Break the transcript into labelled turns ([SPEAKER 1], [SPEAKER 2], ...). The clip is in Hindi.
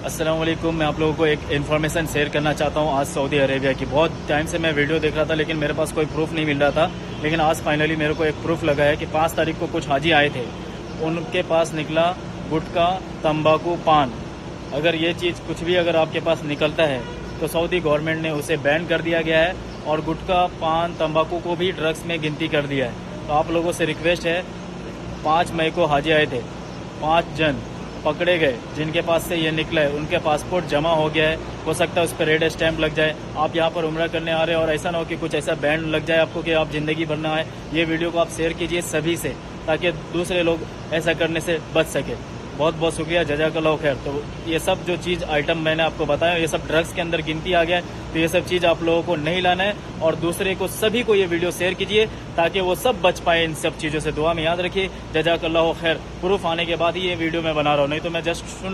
[SPEAKER 1] अस्सलाम वालेकुम। मैं आप लोगों को एक इन्फॉर्मेशन शेयर करना चाहता हूँ आज सऊदी अरेबिया की। बहुत टाइम से मैं वीडियो देख रहा था लेकिन मेरे पास कोई प्रूफ नहीं मिल रहा था, लेकिन आज फाइनली मेरे को एक प्रूफ लगा है कि 5 तारीख को कुछ हाजी आए थे, उनके पास निकला गुटखा, तंबाकू, पान। अगर ये चीज़ कुछ भी अगर आपके पास निकलता है तो सऊदी गवर्नमेंट ने उसे बैन कर दिया गया है और गुटखा, पान, तंबाकू को भी ड्रग्स में गिनती कर दिया है। तो आप लोगों से रिक्वेस्ट है, 5 मई को हाजी आए थे, 5 जन पकड़े गए जिनके पास से ये निकला है, उनके पासपोर्ट जमा हो गया है। हो सकता है उस पर रेड स्टैंप लग जाए। आप यहाँ पर उम्रा करने आ रहे हैं और ऐसा ना हो कि कुछ ऐसा बैन लग जाए आपको कि आप जिंदगी भर ना आए। ये वीडियो को आप शेयर कीजिए सभी से ताकि दूसरे लोग ऐसा करने से बच सके। बहुत बहुत शुक्रिया, जज़ाकल्लाह खैर। तो ये सब जो चीज़ आइटम मैंने आपको बताया ये सब ड्रग्स के अंदर गिनती आ गया है, तो ये सब चीज़ आप लोगों को नहीं लाना है और दूसरे को सभी को ये वीडियो शेयर कीजिए ताकि वो सब बच पाए इन सब चीज़ों से। दुआ में याद रखिए, जज़ाकल्लाह खैर। प्रूफ आने के बाद ही ये वीडियो मैं बना रहा हूँ, नहीं तो मैं जस्ट सुन